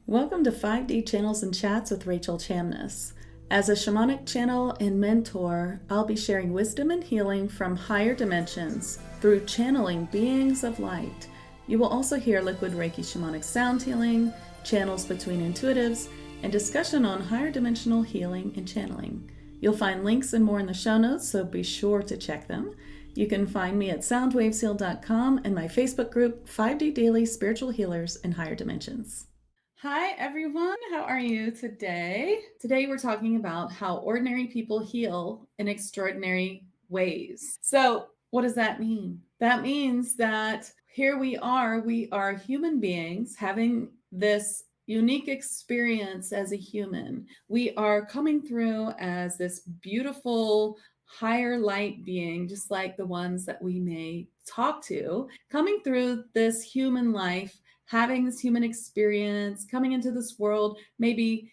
Welcome to 5D Channels and Chats with Rachel Chamness. As a shamanic channel and mentor, I'll be sharing wisdom and healing from higher dimensions through channeling beings of light. You will also hear liquid Reiki shamanic sound healing, channels between intuitives, and discussion on higher dimensional healing and channeling. You'll find links and more in the show notes, so be sure to check them. You can find me at soundwavesheal.com and my Facebook group, 5D Daily Spiritual Healers in Higher Dimensions. Hi everyone, how are you today? Today we're talking about how ordinary people heal in extraordinary ways. So what does that mean? That means that here we are human beings having this unique experience as a human. We are coming through as this beautiful higher light being, just like the ones that we may talk to, coming through this human life, having this human experience, coming into this world, maybe,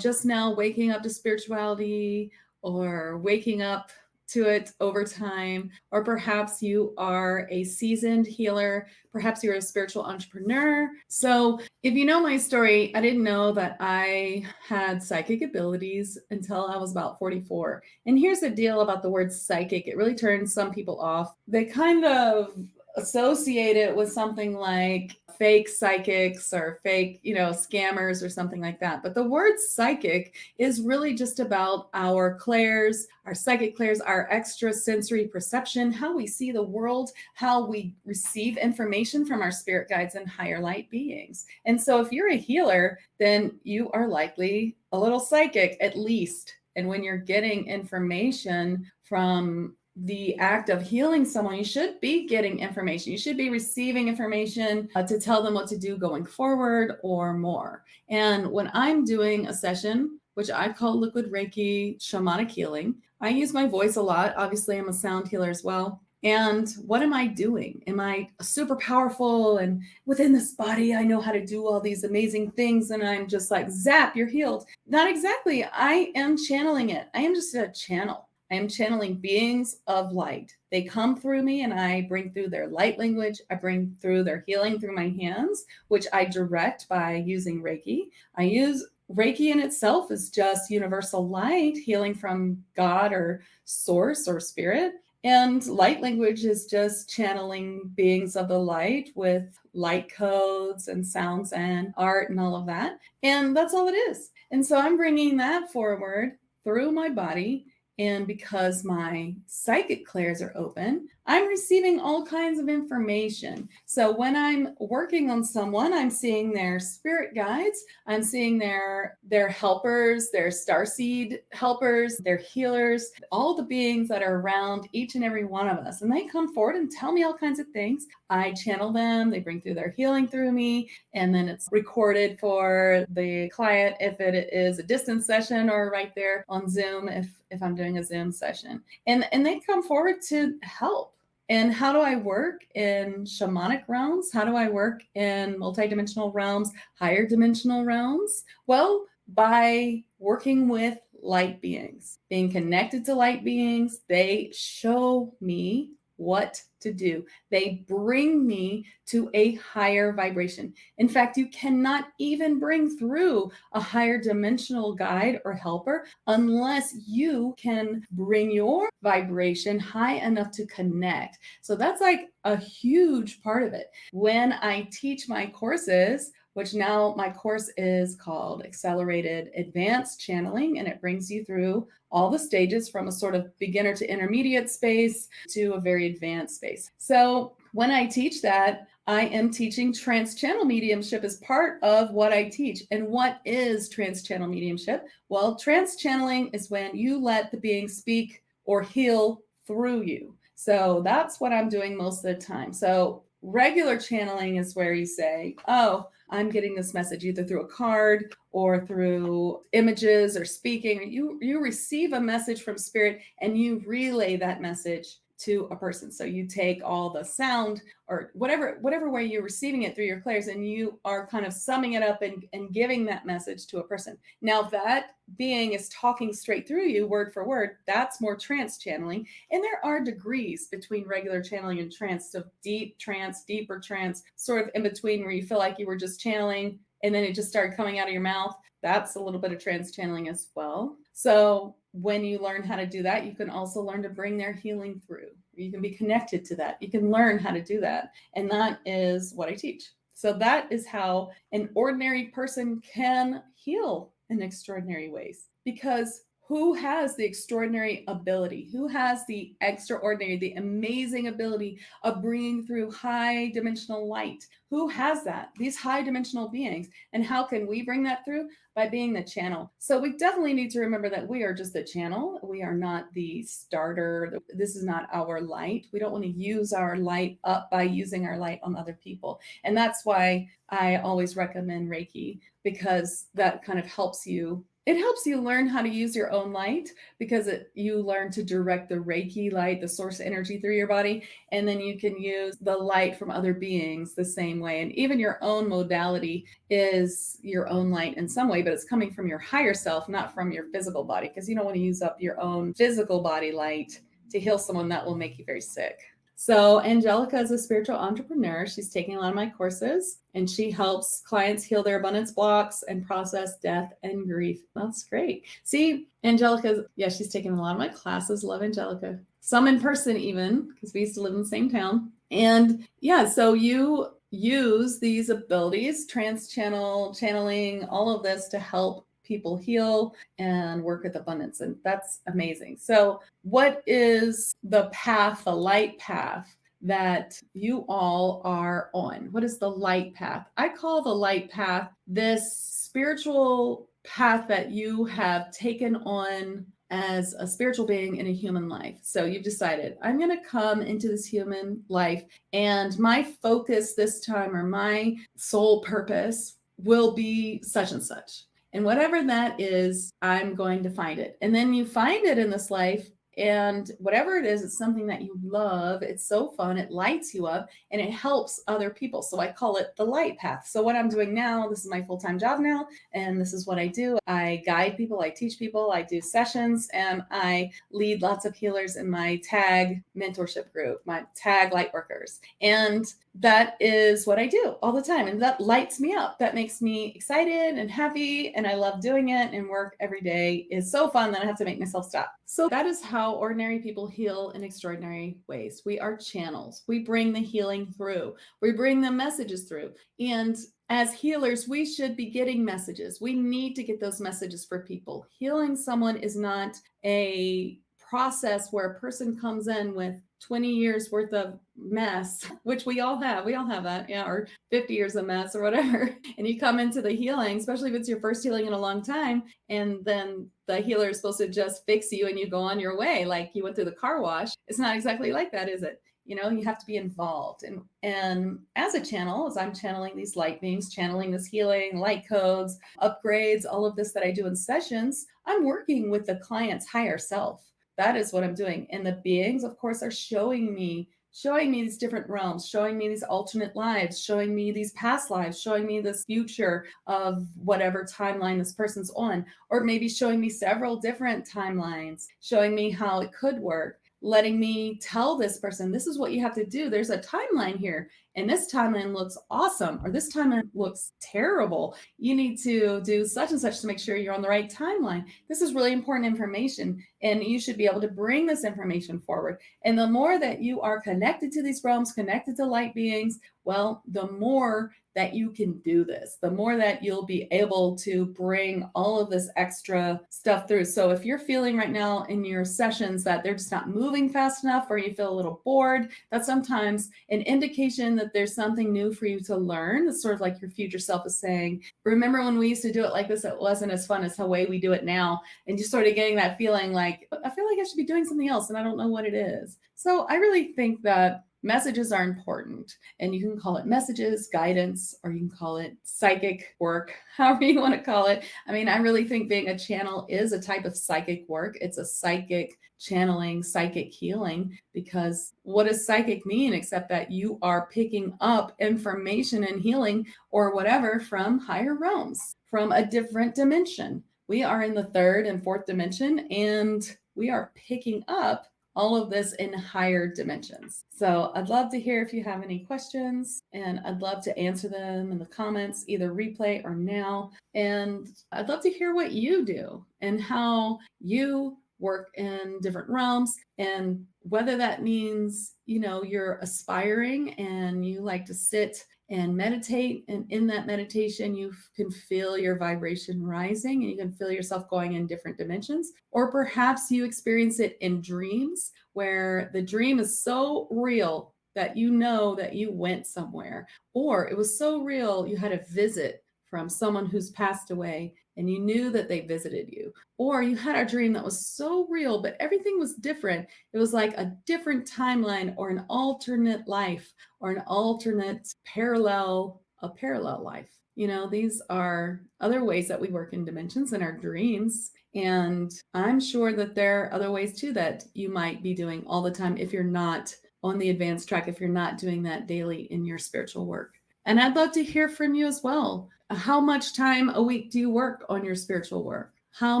just now waking up to spirituality or waking up to it over time, or perhaps you are a seasoned healer, perhaps you're a spiritual entrepreneur. So if you know my story, I didn't know that I had psychic abilities until I was about 44. And here's the deal about the word psychic. It really turns some people off. They kind of associate it with something like fake psychics or fake, scammers or something like that. But the word psychic is really just about our clairs, our psychic clairs, our extrasensory perception, how we see the world, how we receive information from our spirit guides and higher light beings. And so if you're a healer, then you are likely a little psychic at least. And when you're getting information from the act of healing someone, you should be getting information. You should be receiving information to tell them what to do going forward or more. And when I'm doing a session, which I call liquid Reiki shamanic healing, I use my voice a lot. Obviously, I'm a sound healer as well. And what am I doing? Am I super powerful and within this body, I know how to do all these amazing things and I'm just like, zap, you're healed? Not exactly. I am channeling it. I am just a channel. I am channeling beings of light. They come through me and I bring through their light language. I bring through their healing through my hands, which I direct by using Reiki. I use Reiki in itself is just universal light, healing from God or source or spirit. And light language is just channeling beings of the light with light codes and sounds and art and all of that. And that's all it is. And so I'm bringing that forward through my body. And because my psychic clairs are open, I'm receiving all kinds of information. So when I'm working on someone, I'm seeing their spirit guides, I'm seeing their helpers, their starseed helpers, their healers, all the beings that are around each and every one of us. And they come forward and tell me all kinds of things. I channel them, they bring through their healing through me, and then it's recorded for the client if it is a distance session or right there on Zoom if I'm doing a Zoom session. And they come forward to help. And how do I work in shamanic realms? How do I work in multidimensional realms, higher dimensional realms? Well, by working with light beings, being connected to light beings, they show me what to do. They bring me to a higher vibration. In fact, you cannot even bring through a higher dimensional guide or helper unless you can bring your vibration high enough to connect. So that's like a huge part of it. When I teach my courses, which now my course is called Accelerated Advanced Channeling, and it brings you through all the stages from a sort of beginner to intermediate space to a very advanced space. So when I teach that, I am teaching trance channel mediumship as part of what I teach. And what is trance channel mediumship? Well, trance channeling is when you let the being speak or heal through you. So that's what I'm doing most of the time. So regular channeling is where you say, oh, I'm getting this message either through a card or through images or speaking. You receive a message from spirit and you relay that message to a person. So you take all the sound or whatever way you're receiving it through your clairs, and you are kind of summing it up and giving that message to a person. Now, if that being is talking straight through you word for word, that's more trance channeling. And there are degrees between regular channeling and trance, of deep trance, deeper trance, sort of in between where you feel like you were just channeling and then it just started coming out of your mouth. That's a little bit of trance channeling as well. So when you learn how to do that, you can also learn to bring their healing through. You can be connected to that. You can learn how to do that. And that is what I teach. So that is how an ordinary person can heal in extraordinary ways. Because who has the extraordinary ability? Who has the extraordinary, the amazing ability of bringing through high dimensional light? Who has that? These high dimensional beings. And how can we bring that through? By being the channel. So we definitely need to remember that we are just the channel. We are not the starter. This is not our light. We don't want to use our light up by using our light on other people. And that's why I always recommend Reiki, because that kind of helps you. It helps you learn how to use your own light, because you learn to direct the Reiki light, the source energy through your body, and then you can use the light from other beings the same way. And even your own modality is your own light in some way, but it's coming from your higher self, not from your physical body, because you don't want to use up your own physical body light to heal someone. That will make you very sick. So Angelica is a spiritual entrepreneur. She's taking a lot of my courses, and she helps clients heal their abundance blocks and process death and grief. That's great. See, Angelica, yeah, she's taking a lot of my classes. Love Angelica. Some in person even, because we used to live in the same town. And yeah, so you use these abilities, trance channeling, all of this to help people heal and work with abundance. And that's amazing. So what is the path, the light path that you all are on? What is the light path? I call the light path this spiritual path that you have taken on as a spiritual being in a human life. So you've decided, I'm going to come into this human life, and my focus this time, or my sole purpose, will be such and such. And whatever that is, I'm going to find it. And then you find it in this life, and whatever it is, it's something that you love. It's so fun. It lights you up, and it helps other people. So I call it the light path. So what I'm doing now, this is my full-time job now, and this is what I do. I guide people, I teach people, I do sessions, and I lead lots of healers in my TAG mentorship group, my TAG light workers. And that is what I do all the time. And that lights me up. That makes me excited and happy. And I love doing it. And work every day is so fun that I have to make myself stop. So that is how ordinary people heal in extraordinary ways. We are channels. We bring the healing through. We bring the messages through. And as healers, we should be getting messages. We need to get those messages for people. Healing someone is not a process where a person comes in with 20 years worth of mess, which we all have that, yeah, or 50 years of mess or whatever. And you come into the healing, especially if it's your first healing in a long time, and then the healer is supposed to just fix you and you go on your way like you went through the car wash. It's not exactly like that, is it? You know, you have to be involved. And as a channel, as I'm channeling these light beings, channeling this healing, light codes, upgrades, all of this that I do in sessions, I'm working with the client's higher self. That is what I'm doing. And the beings, of course, are showing me these different realms, showing me these alternate lives, showing me these past lives, showing me this future of whatever timeline this person's on, or maybe showing me several different timelines, showing me how it could work, letting me tell this person, this is what you have to do. There's a timeline here, and this timeline looks awesome, or this timeline looks terrible. You need to do such and such to make sure you're on the right timeline. This is really important information, and you should be able to bring this information forward. And the more that you are connected to these realms, connected to light beings, well, the more that you can do this, the more that you'll be able to bring all of this extra stuff through. So if you're feeling right now in your sessions that they're just not moving fast enough, or you feel a little bored, that's sometimes an indication that there's something new for you to learn. It's sort of like your future self is saying, remember when we used to do it like this, it wasn't as fun as the way we do it now. And just sort of getting that feeling like, I feel like I should be doing something else and I don't know what it is. So I really think that messages are important, and you can call it messages, guidance, or you can call it psychic work, however you want to call it. I mean, I really think being a channel is a type of psychic work. It's a psychic channeling, psychic healing, because what does psychic mean except that you are picking up information and healing or whatever from higher realms, from a different dimension. We are in the third and fourth dimension, and we are picking up all of this in higher dimensions. So I'd love to hear if you have any questions, and I'd love to answer them in the comments, either replay or now. And I'd love to hear what you do and how you work in different realms, and whether that means, you're aspiring and you like to sit and meditate, and in that meditation you can feel your vibration rising and you can feel yourself going in different dimensions. Or perhaps you experience it in dreams, where the dream is so real that you know that you went somewhere, or it was so real you had a visit from someone who's passed away and you knew that they visited you. Or you had a dream that was so real but everything was different. It was like a different timeline, or an alternate life, or an alternate parallel life. These are other ways that we work in dimensions in our dreams. And I'm sure that there are other ways too that you might be doing all the time if you're not on the advanced track, if you're not doing that daily in your spiritual work. And I'd love to hear from you as well. How much time a week do you work on your spiritual work? How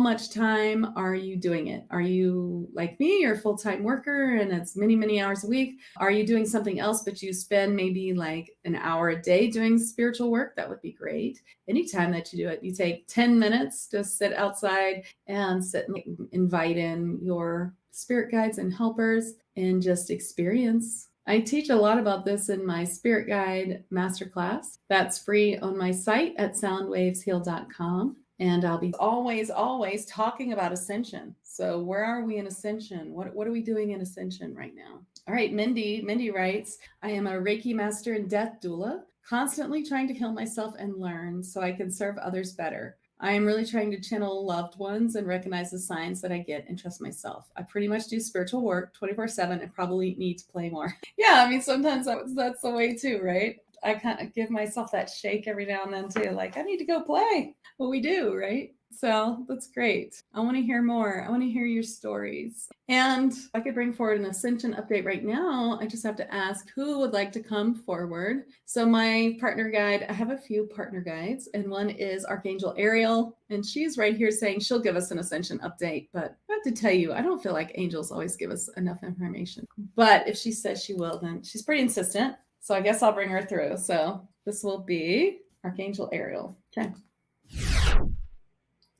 much time are you doing it? Are you like me, you're a full-time worker and it's many, many hours a week? Are you doing something else, but you spend maybe like an hour a day doing spiritual work? That would be great. Anytime that you do it, you take 10 minutes to sit outside and sit and invite in your spirit guides and helpers and just experience. I teach a lot about this in my Spirit Guide Masterclass. That's free on my site at soundwavesheal.com. And I'll be always talking about Ascension. So where are we in Ascension? What are we doing in Ascension right now? All right, Mindy writes, I am a Reiki master and death doula, constantly trying to heal myself and learn so I can serve others better. I am really trying to channel loved ones and recognize the signs that I get and trust myself. I pretty much do spiritual work 24/7 and probably need to play more. Yeah, I mean, sometimes that's the way too, right? I kind of give myself that shake every now and then too, like I need to go play. Well, we do, right? So that's great. I want to hear more. I want to hear your stories. And I could bring forward an Ascension update right now. I just have to ask who would like to come forward. So my partner guide, I have a few partner guides, and one is Archangel Ariel, and she's right here saying she'll give us an Ascension update. But I have to tell you, I don't feel like angels always give us enough information. But if she says she will, then she's pretty insistent. So I guess I'll bring her through. So this will be Archangel Ariel. Okay.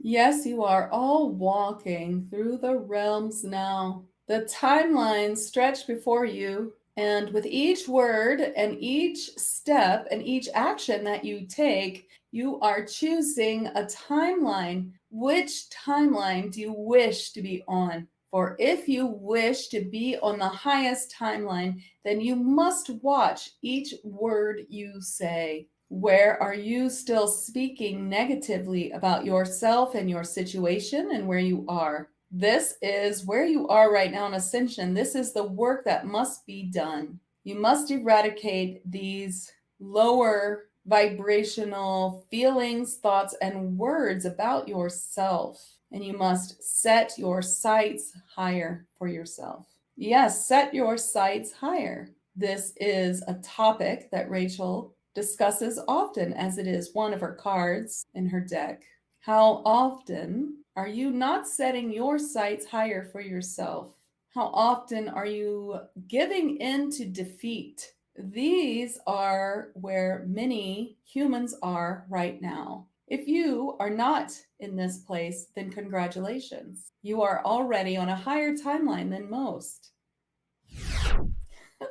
Yes, you are all walking through the realms now. The timelines stretch before you, and with each word and each step and each action that you take, you are choosing a timeline. Which timeline do you wish to be on? For if you wish to be on the highest timeline, then you must watch each word you say. Where are you still speaking negatively about yourself and your situation and where you are? This is where you are right now in Ascension. This is the work that must be done. You must eradicate these lower vibrational feelings, thoughts, and words about yourself. And you must set your sights higher for yourself. Yes, set your sights higher. This is a topic that Rachel discusses often, as it is one of her cards in her deck. How often are you not setting your sights higher for yourself? How often are you giving in to defeat? These are where many humans are right now. If you are not in this place, then congratulations. You are already on a higher timeline than most.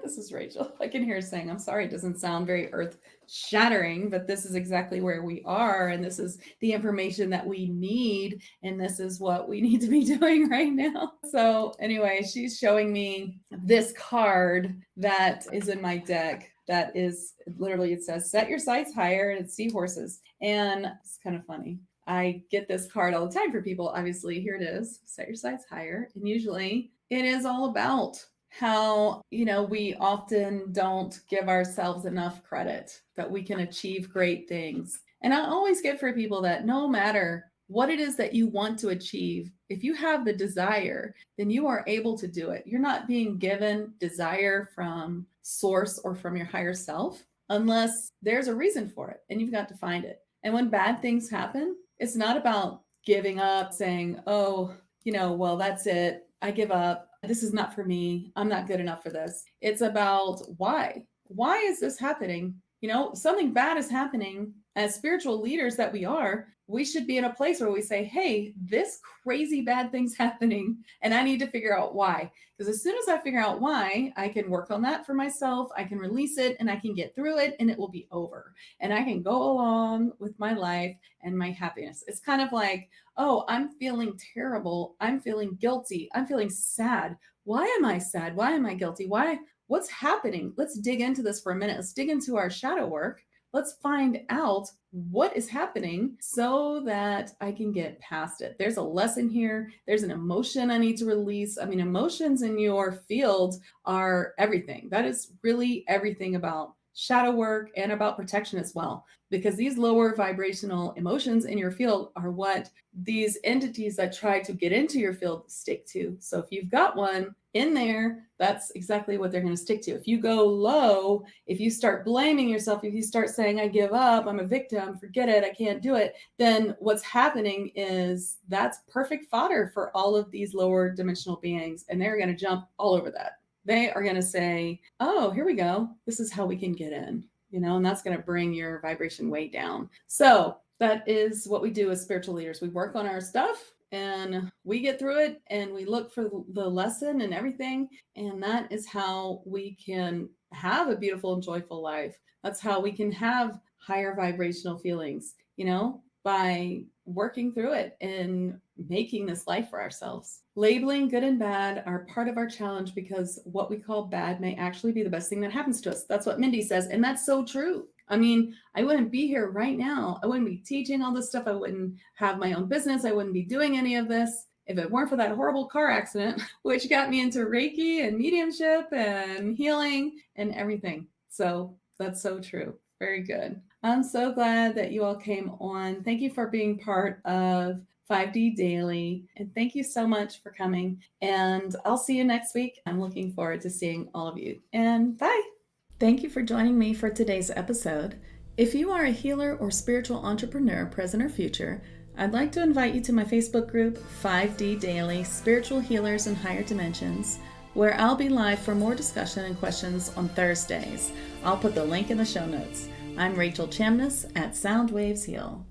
This is Rachel. I can hear her saying, I'm sorry, it doesn't sound very earth shattering, but this is exactly where we are. And this is the information that we need. And this is what we need to be doing right now. So anyway, she's showing me this card that is in my deck. That is literally, it says, set your sights higher, and it's seahorses. And it's kind of funny. I get this card all the time for people. Obviously, here it is, set your sights higher. And usually it is all about how, we often don't give ourselves enough credit that we can achieve great things. And I always get for people that no matter what it is that you want to achieve, if you have the desire, then you are able to do it. You're not being given desire from source or from your higher self unless there's a reason for it, and you've got to find it. And when bad things happen, it's not about giving up, saying, oh, well, that's it. I give up. this is not for me. I'm not good enough for this. It's about why. Why is this happening? Something bad is happening. As spiritual leaders that we are, we should be in a place where we say, hey, this crazy bad thing's happening, and I need to figure out why. Because as soon as I figure out why, I can work on that for myself, I can release it, and I can get through it, and it will be over. And I can go along with my life and my happiness. It's kind of like, oh, I'm feeling terrible. I'm feeling guilty. I'm feeling sad. Why am I sad? Why am I guilty? Why? What's happening? Let's dig into this for a minute. Let's dig into our shadow work. Let's find out what is happening so that I can get past it. There's a lesson here. There's an emotion I need to release. I mean, emotions in your field are everything. That is really everything about shadow work and about protection as well, because these lower vibrational emotions in your field are what these entities that try to get into your field stick to. So if you've got one in there, that's exactly what they're going to stick to. If you go low, if you start blaming yourself, if you start saying, I give up, I'm a victim, forget it, I can't do it, then what's happening is that's perfect fodder for all of these lower dimensional beings, and they're going to jump all over that. They are going to say, oh, here we go. This is how we can get in, and that's going to bring your vibration way down. So that is what we do as spiritual leaders. We work on our stuff and we get through it, and we look for the lesson and everything. And that is how we can have a beautiful and joyful life. That's how we can have higher vibrational feelings, by working through it and making this life for ourselves. Labeling good and bad are part of our challenge, because what we call bad may actually be the best thing that happens to us. That's what Mindy says. And that's so true. I mean, I wouldn't be here right now. I wouldn't be teaching all this stuff. I wouldn't have my own business. I wouldn't be doing any of this if it weren't for that horrible car accident, which got me into Reiki and mediumship and healing and everything. So that's so true. Very good. I'm so glad that you all came on. Thank you for being part of 5D Daily. And thank you so much for coming. And I'll see you next week. I'm looking forward to seeing all of you. And bye. Thank you for joining me for today's episode. If you are a healer or spiritual entrepreneur, present or future, I'd like to invite you to my Facebook group, 5D Daily, Spiritual Healers in Higher Dimensions, where I'll be live for more discussion and questions on Thursdays. I'll put the link in the show notes. I'm Rachel Chamness at Sound Waves Heal.